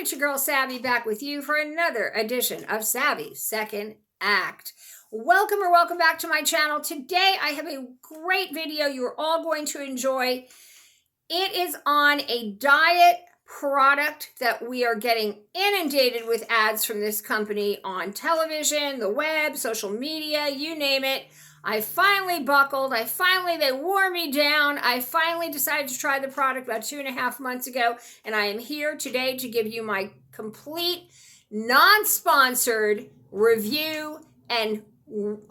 it's your girl Savvy back with you for another edition of Savvy Second Act. Welcome back to my channel. Today I have a great video you're all going to enjoy. It is on a diet product that we are getting inundated with ads from this company on television, the web, social media, you name it. I finally buckled. They wore me down. I finally decided to try the product about 2.5 months ago, and I am here today to give you my complete, non-sponsored review, and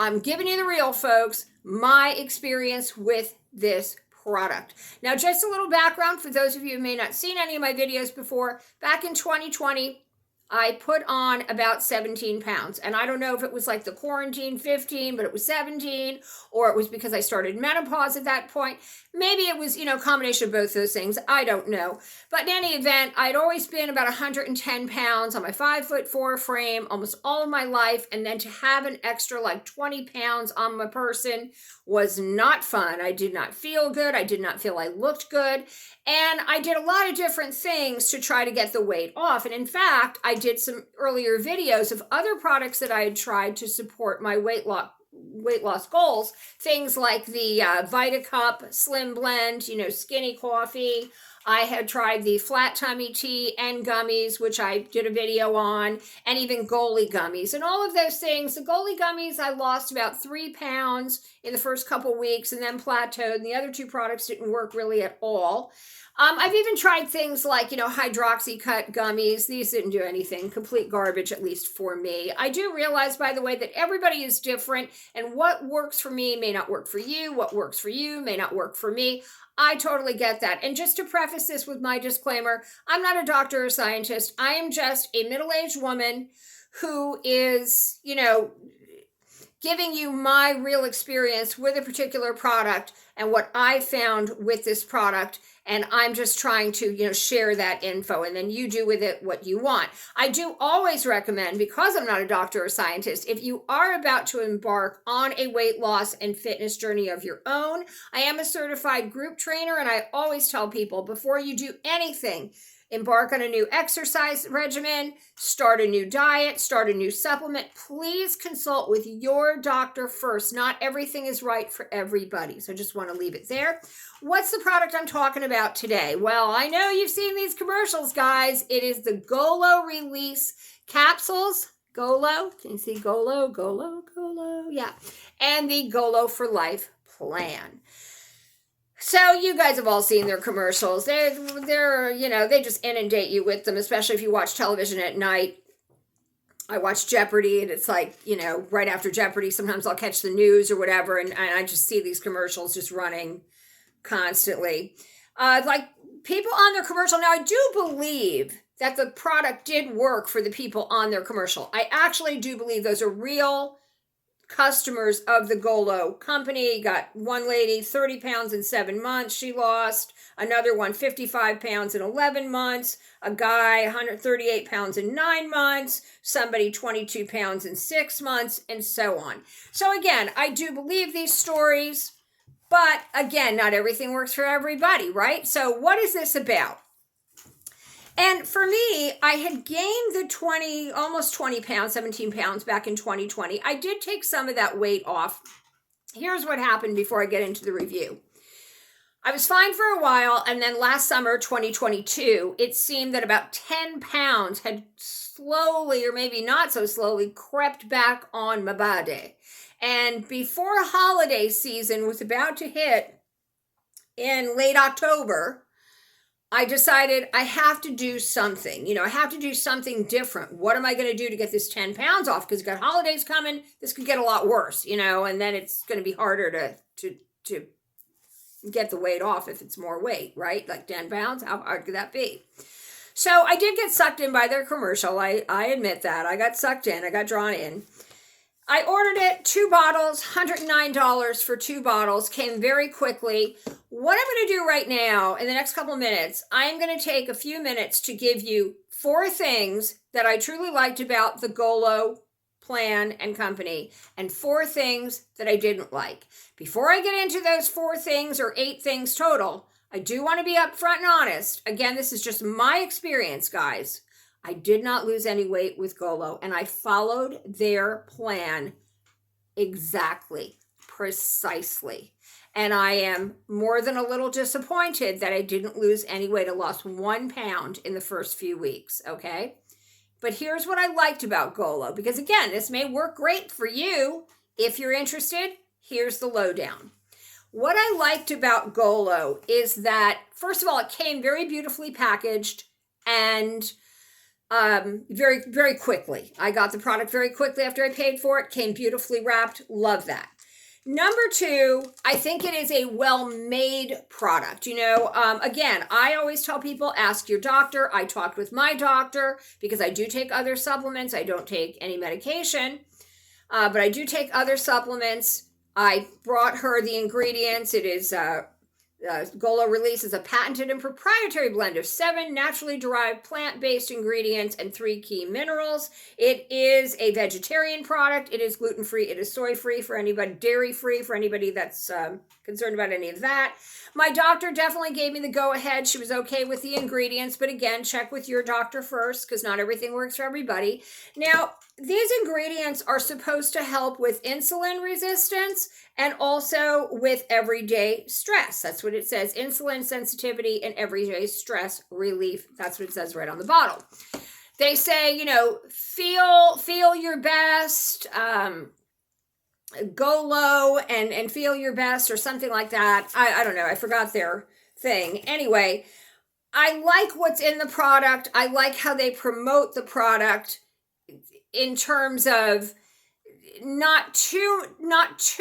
I'm giving you the real, folks, my experience with this product. Now, just a little background for those of you who may not have seen any of my videos before. Back in 2020, I put on about 17 pounds, and I don't know if it was like the quarantine 15, but it was 17, or it was because I started menopause at that point. Maybe it was, a combination of both those things. I don't know. But in any event, I'd always been about 110 pounds on my 5'4" frame almost all of my life, and then to have an extra like 20 pounds on my person was not fun. I did not feel good. I did not feel I looked good. And I did a lot of different things to try to get the weight off. And in fact, I did some earlier videos of other products that I had tried to support my weight loss goals. Things like the Vita Cup Slim Blend, skinny coffee. I had tried the flat tummy tea and gummies, which I did a video on, and even Golo gummies. And all of those things, the Golo gummies, I lost about 3 pounds in the first couple weeks and then plateaued. And the other two products didn't work really at all. I've even tried things like, hydroxycut gummies. These didn't do anything. Complete garbage, at least for me. I do realize, by the way, that everybody is different, and what works for me may not work for you. What works for you may not work for me. I totally get that. And just to preface this with my disclaimer, I'm not a doctor or scientist. I am just a middle-aged woman who is, giving you my real experience with a particular product and what I found with this product. And I'm just trying to, share that info, and then you do with it what you want. I do always recommend, because I'm not a doctor or scientist, if you are about to embark on a weight loss and fitness journey of your own, I am a certified group trainer, and I always tell people before you do anything, embark on a new exercise regimen, start a new diet, start a new supplement, please consult with your doctor first. Not everything is right for everybody. So I just want to leave it there. What's the product I'm talking about today? Well, I know you've seen these commercials, guys. It is the Golo Release Capsules. Golo, can you see Golo? Yeah. And the Golo for Life plan. So you guys have all seen their commercials. They're they just inundate you with them, especially if you watch television at night. I watch Jeopardy, and it's like, right after Jeopardy, sometimes I'll catch the news or whatever, and I just see these commercials just running constantly. Like people on their commercial. Now, I do believe that the product did work for the people on their commercial. I actually do believe those are real customers of the Golo company. Got one lady 30 pounds in 7 months she lost, another one 55 pounds in 11 months, a guy 138 pounds in 9 months, somebody 22 pounds in 6 months, and so on. So again, I do believe these stories, but again, not everything works for everybody, right? So what is this about? And for me, I had gained the almost 20 pounds, 17 pounds back in 2020. I did take some of that weight off. Here's what happened before I get into the review. I was fine for a while, and then last summer, 2022, it seemed that about 10 pounds had slowly, or maybe not so slowly, crept back on my body. And before holiday season was about to hit in late October, I decided I have to do something. I have to do something different. What am I going to do to get this 10 pounds off? Because we've got holidays coming. This could get a lot worse, and then it's going to be harder to get the weight off if it's more weight, right? Like 10 pounds, how hard could that be? So I did get sucked in by their commercial. I admit that. I got sucked in. I got drawn in. I ordered it, 2 bottles, $109 for 2 bottles, came very quickly. What I'm going to do right now, in the next couple of minutes, I'm going to take a few minutes to give you 4 things that I truly liked about the Golo plan and company, and 4 things that I didn't like. Before I get into those 4 things, or 8 things total, I do want to be upfront and honest. Again, this is just my experience, guys. I did not lose any weight with Golo, and I followed their plan exactly, precisely. And I am more than a little disappointed that I didn't lose any weight. I lost 1 pound in the first few weeks, okay? But here's what I liked about Golo, because again, this may work great for you. If you're interested, here's the lowdown. What I liked about Golo is that, first of all, it came very beautifully packaged and very, very quickly. I got the product very quickly after I paid for it. Came beautifully wrapped. Love that. Number two, I think it is a well-made product. Again, I always tell people, ask your doctor. I talked with my doctor because I do take other supplements. I don't take any medication, but I do take other supplements. I brought her the ingredients. It is Golo Release is a patented and proprietary blend of 7 naturally derived plant-based ingredients and 3 key minerals. It is a vegetarian product. It is gluten-free. It is soy-free for anybody, dairy-free for anybody that's concerned about any of that. My doctor definitely gave me the go-ahead. She was okay with the ingredients, but again, check with your doctor first because not everything works for everybody. Now, these ingredients are supposed to help with insulin resistance and also with everyday stress. That's what it says, insulin sensitivity and everyday stress relief. That's what it says right on the bottle. They say, feel your best, go low and feel your best or something like that. I don't know. I forgot their thing. Anyway, I like what's in the product. I like how they promote the product in terms of not too much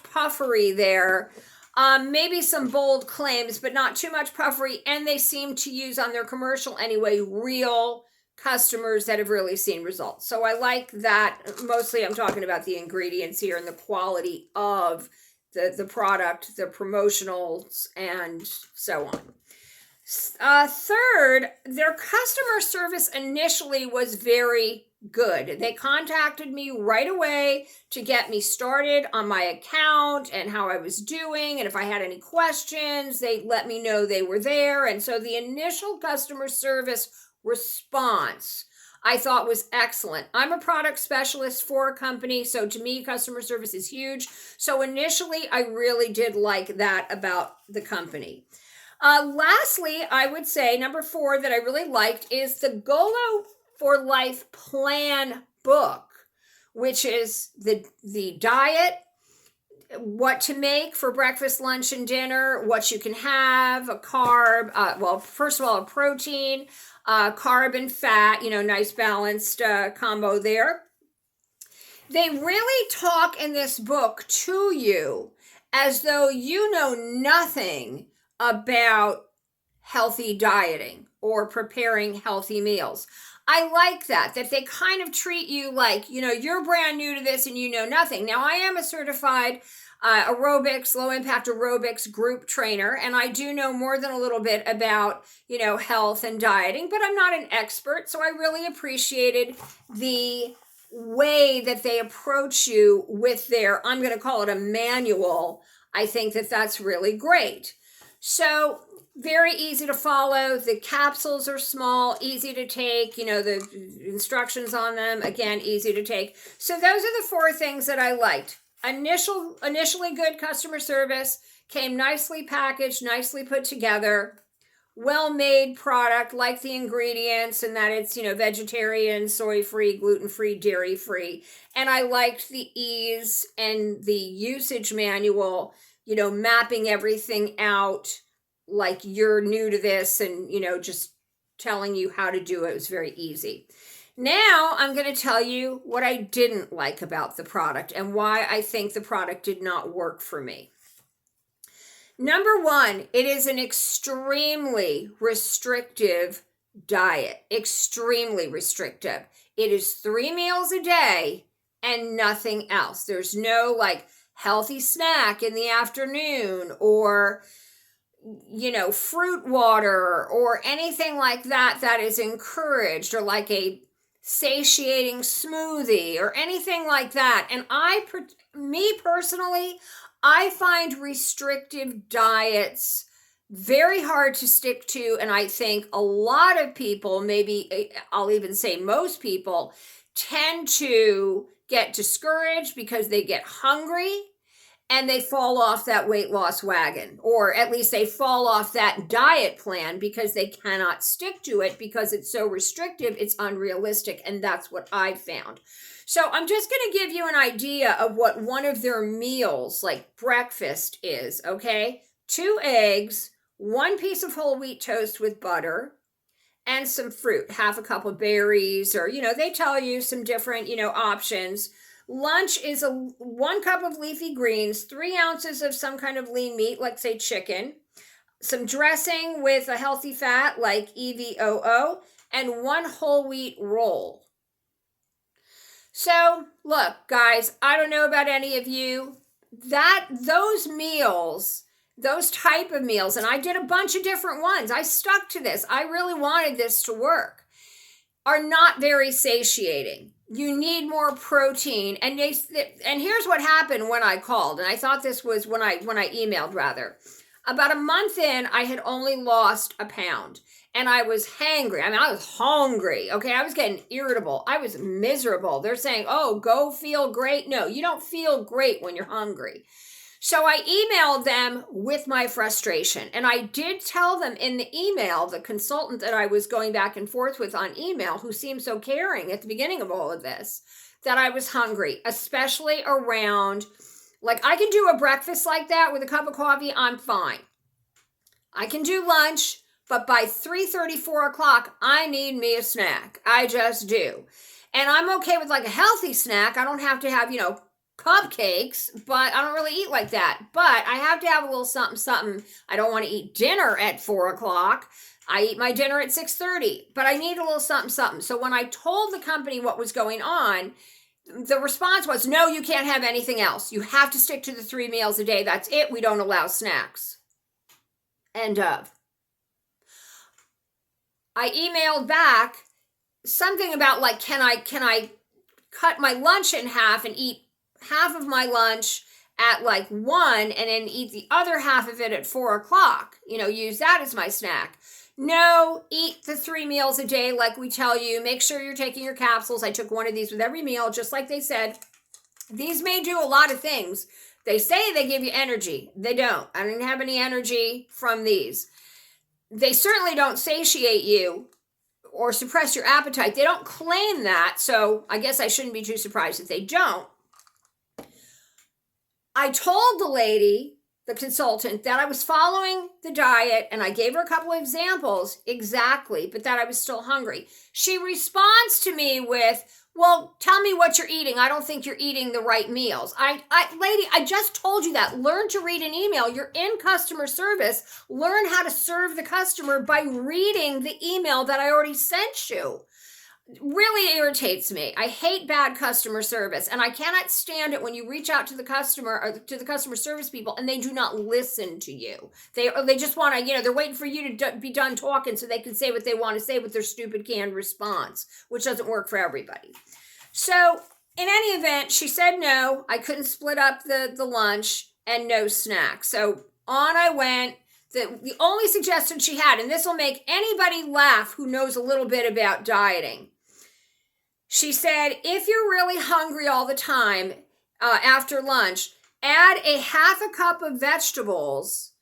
puffery there. Maybe some bold claims, but not too much puffery. And they seem to use on their commercial anyway, real customers that have really seen results. So I like that. Mostly I'm talking about the ingredients here and the quality of the product, the promotionals, and so on. Third, their customer service initially was very good. They contacted me right away to get me started on my account and how I was doing. And if I had any questions, they let me know they were there. And so the initial customer service response I thought was excellent. I'm a product specialist for a company, so to me, customer service is huge. So initially, I really did like that about the company. Lastly, I would say number 4 that I really liked is the Golo for Life Plan book, which is the diet, what to make for breakfast, lunch, and dinner, what you can have, a carb, first of all, a protein, carb and fat, nice balanced combo there. They really talk in this book to you as though you know nothing about healthy dieting or preparing healthy meals. I like that they kind of treat you like, you're brand new to this and you know nothing. Now, I am a certified low impact aerobics group trainer, and I do know more than a little bit about, health and dieting, but I'm not an expert. So I really appreciated the way that they approach you with their, I'm going to call it a manual. I think that's really great. So very easy to follow. The capsules are small, easy to take. The instructions on them, again, easy to take. So those are the 4 things that I liked. Initially good customer service, came nicely packaged, nicely put together, well-made product, like the ingredients and that it's, vegetarian, soy-free, gluten-free, dairy-free. And I liked the ease and the usage manual, mapping everything out like you're new to this and, just telling you how to do it. It was very easy. Now I'm going to tell you what I didn't like about the product and why I think the product did not work for me. Number 1, it is an extremely restrictive diet. Extremely restrictive. It is 3 meals a day and nothing else. There's no healthy snack in the afternoon or fruit water or anything like that is encouraged, or like a satiating smoothie or anything like that. And me personally, I find restrictive diets very hard to stick to. And I think a lot of people, maybe I'll even say most people, tend to get discouraged because they get hungry and they fall off that weight loss wagon, or at least they fall off that diet plan because they cannot stick to it because it's so restrictive, it's unrealistic. And that's what I found. So I'm just going to give you an idea of what one of their meals, like breakfast, is, okay? 2 eggs, 1 piece of whole wheat toast with butter, and some fruit, half a cup of berries, or, they tell you some different, options. Lunch is 1 cup of leafy greens, 3 ounces of some kind of lean meat, like say chicken, some dressing with a healthy fat like EVOO, and 1 whole wheat roll. So look, guys, I don't know about any of you, those meals, those type of meals, and I did a bunch of different ones. I stuck to this. I really wanted this to work, are not very satiating. You need more protein. And here's what happened when I called. And I thought this was when I emailed, rather. About a month in, I had only lost 1 pound. And I was hangry. I mean, I was hungry. Okay, I was getting irritable. I was miserable. They're saying, oh, go feel great. No, you don't feel great when you're hungry. So I emailed them with my frustration. And I did tell them in the email, the consultant that I was going back and forth with on email, who seemed so caring at the beginning of all of this, that I was hungry, especially around, like I can do a breakfast like that with a cup of coffee, I'm fine. I can do lunch, but by 3:30, 4 o'clock, I need me a snack. I just do. And I'm okay with like a healthy snack. I don't have to have, cupcakes, but I don't really eat like that. But I have to have a little something. I don't want to eat dinner at 4 o'clock. I eat my dinner at 6:30, but I need a little something. So when I told the company what was going on, the response was, no, you can't have anything else. You have to stick to the 3 meals a day. That's it. We don't allow snacks. End of. I emailed back something about like, can I cut my lunch in half and eat half of my lunch at like 1 and then eat the other half of it at 4 o'clock, use that as my snack. No, eat the 3 meals a day like we tell you. Make sure you're taking your capsules. I took 1 of these with every meal, just like they said. These may do a lot of things. They say they give you energy. They don't. I didn't have any energy from these. They certainly don't satiate you or suppress your appetite. They don't claim that, so I guess I shouldn't be too surprised if they don't. I told the lady, the consultant, that I was following the diet, and I gave her a couple of examples exactly, but that I was still hungry. She responds to me with, well, tell me what you're eating. I don't think you're eating the right meals. Lady, I just told you that. Learn to read an email. You're in customer service. Learn how to serve the customer by reading the email that I already sent you. Really irritates me. I hate bad customer service, and I cannot stand it when you reach out to the customer or to the customer service people and they do not listen to you. They just want to, they're waiting for you to be done talking so they can say what they want to say with their stupid canned response, which doesn't work for everybody. So in any event, she said no, I couldn't split up the lunch, and no snacks. So on I went. The only suggestion she had, and this will make anybody laugh who knows a little bit about dieting. She said, if you're really hungry all the time after lunch, add a half a cup of vegetables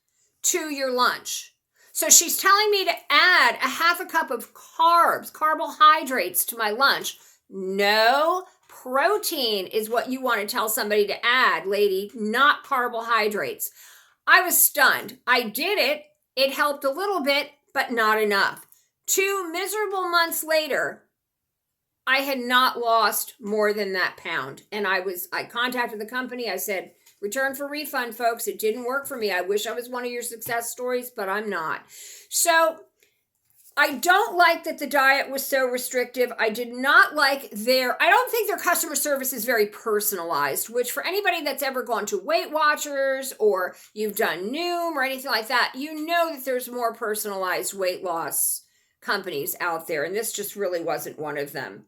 to your lunch. So she's telling me to add a half a cup of carbohydrates to my lunch. No, protein is what you want to tell somebody to add, lady, not carbohydrates. I was stunned. I did it. It helped a little bit, but not enough. 2 miserable months later, I had not lost more than that pound. And I contacted the company. I said, return for refund, folks. It didn't work for me. I wish I was one of your success stories, but I'm not. So I don't like that the diet was so restrictive. I did not like I don't think their customer service is very personalized, which for anybody that's ever gone to Weight Watchers or you've done Noom or anything like that, you know that there's more personalized weight loss companies out there. And this just really wasn't one of them.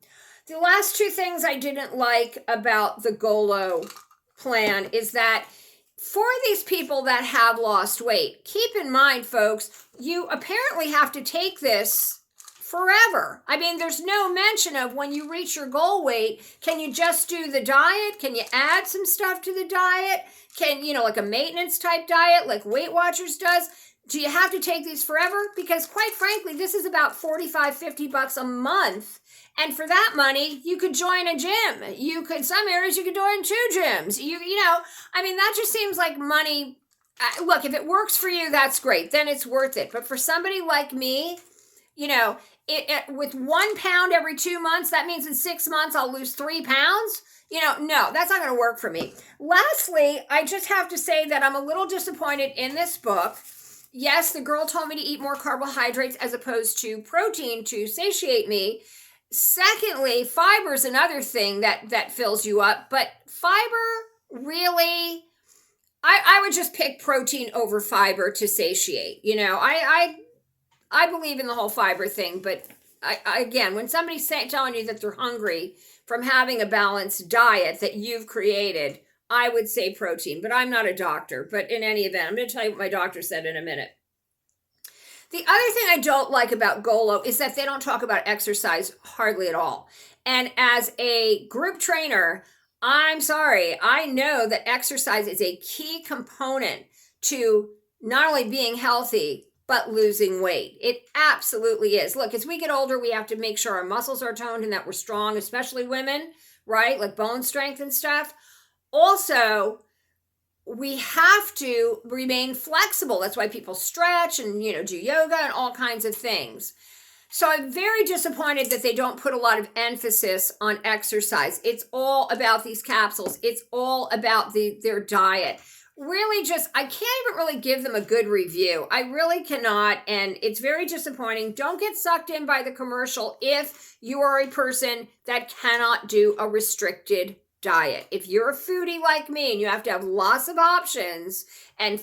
The last 2 things I didn't like about the Golo plan is that for these people that have lost weight, keep in mind, folks, you apparently have to take this forever. I mean, there's no mention of when you reach your goal weight, can you just do the diet? Can you add some stuff to the diet? Can, like a maintenance type diet like Weight Watchers does? Do you have to take these forever? Because quite frankly, this is about $45-50 a month. And for that money, you could join a gym. Some areas you could join 2 gyms. I mean, that just seems like money. Look, if it works for you, that's great. Then it's worth it. But for somebody like me, with 1 pound every 2 months, that means in 6 months, I'll lose 3 pounds. No, that's not going to work for me. Lastly, I just have to say that I'm a little disappointed in this book. Yes, the girl told me to eat more carbohydrates as opposed to protein to satiate me. Secondly, fiber is another thing that fills you up, but fiber really, I would just pick protein over fiber to satiate. I believe in the whole fiber thing, but again, when somebody's telling you that they're hungry from having a balanced diet that you've created, I would say protein, but I'm not a doctor. But in any event, I'm going to tell you what my doctor said in a minute. The other thing I don't like about Golo is that they don't talk about exercise hardly at all. And as a group trainer, I'm sorry, I know that exercise is a key component to not only being healthy, but losing weight. It absolutely is. Look, as we get older, we have to make sure our muscles are toned and that we're strong, especially women, right? Like bone strength and stuff. Also, we have to remain flexible. That's why people stretch and, do yoga and all kinds of things. So I'm very disappointed that they don't put a lot of emphasis on exercise. It's all about these capsules. It's all about their diet. Really I can't even really give them a good review. I really cannot, and it's very disappointing. Don't get sucked in by the commercial if you are a person that cannot do a restricted diet. If you're a foodie like me and you have to have lots of options and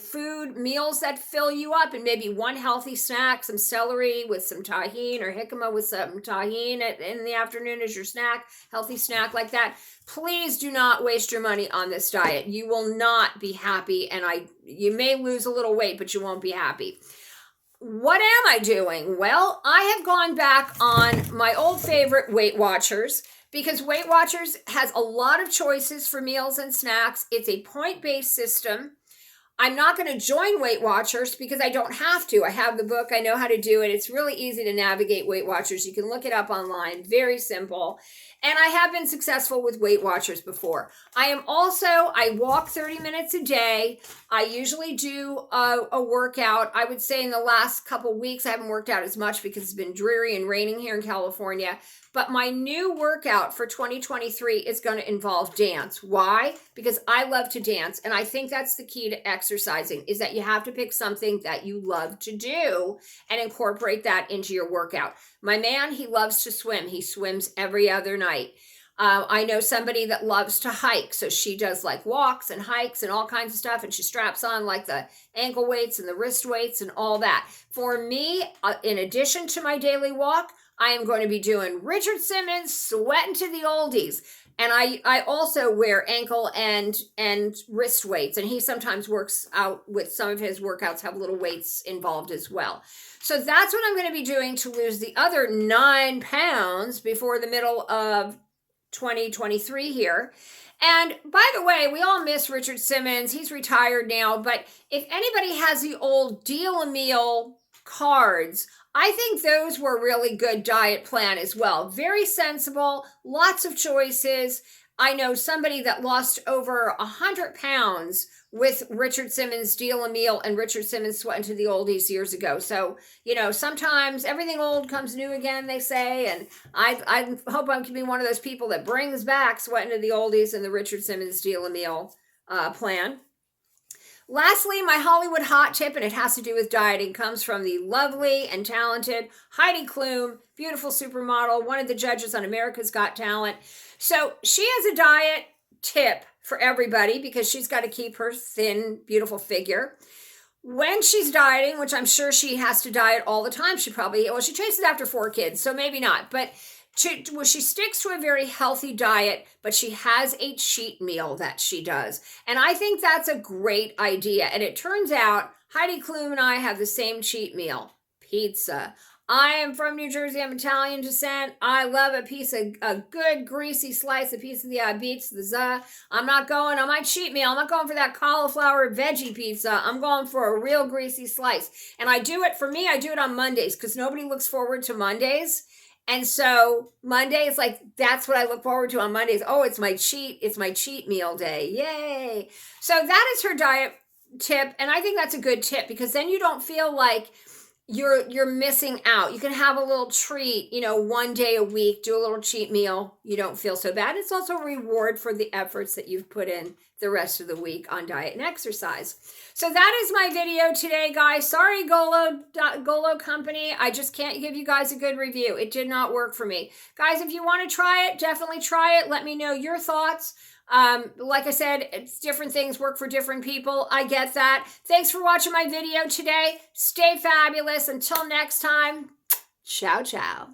meals that fill you up and maybe one healthy snack, some celery with some tahini or jicama with some tahini in the afternoon as your snack, healthy snack like that, please do not waste your money on this diet. You will not be happy, and you may lose a little weight, but you won't be happy. What am I doing? Well, I have gone back on my old favorite Weight Watchers, because Weight Watchers has a lot of choices for meals and snacks. It's a point-based system. I'm not going to join Weight Watchers because I don't have to. I have the book. I know how to do it. It's really easy to navigate Weight Watchers. You can look it up online. Very simple. And I have been successful with Weight Watchers before. I walk 30 minutes a day. I usually do a workout. I would say in the last couple weeks, I haven't worked out as much because it's been dreary and raining here in California. But my new workout for 2023 is going to involve dance. Why? Because I love to dance. And I think that's the key to exercising, is that you have to pick something that you love to do and incorporate that into your workout. My man, he loves to swim. He swims every other night. I know somebody that loves to hike. So she does like walks and hikes and all kinds of stuff. And she straps on like the ankle weights and the wrist weights and all that. For me, in addition to my daily walk, I am going to be doing Richard Simmons, Sweating to the Oldies. And I also wear ankle and wrist weights. And he sometimes works out with some of his workouts, have little weights involved as well. So that's what I'm going to be doing to lose the other 9 pounds before the middle of 2023 here. And by the way, we all miss Richard Simmons. He's retired now. But if anybody has the old Deal a Meal cards, I think those were a really good diet plan as well. Very sensible, lots of choices. I know somebody that lost over 100 pounds with Richard Simmons' Deal a Meal and Richard Simmons' Sweating to the Oldies years ago. So, sometimes everything old comes new again, they say. And I hope I can be one of those people that brings back Sweating to the Oldies and the Richard Simmons' Deal a Meal plan. Lastly, my Hollywood hot tip, and it has to do with dieting, comes from the lovely and talented Heidi Klum, beautiful supermodel, one of the judges on America's Got Talent. So she has a diet tip for everybody because she's got to keep her thin, beautiful figure. When she's dieting, which I'm sure she has to diet all the time, she chases after 4 kids, so maybe not. But she sticks to a very healthy diet, but she has a cheat meal that she does. And I think that's a great idea. And it turns out Heidi Klum and I have the same cheat meal, pizza. I am from New Jersey. I'm Italian descent. I love a good greasy slice, a piece of the beats, the za. I'm not going on my cheat meal. I'm not going for that cauliflower veggie pizza. I'm going for a real greasy slice. And I do it, for me, I do it on Mondays because nobody looks forward to Mondays. And so Monday is like, that's what I look forward to on Mondays. Oh, it's my cheat meal day. Yay. So that is her diet tip. And I think that's a good tip because then you don't feel like you're missing out. You can have a little treat, one day a week, do a little cheat meal. You don't feel so bad. It's also a reward for the efforts that you've put in the rest of the week on diet and exercise. So that is my video today, guys. Sorry, Golo Company. I just can't give you guys a good review. It did not work for me. Guys, if you want to try it, definitely try it. Let me know your thoughts. Like I said, it's different things work for different people. I get that. Thanks for watching my video today. Stay fabulous. Until next time, ciao, ciao.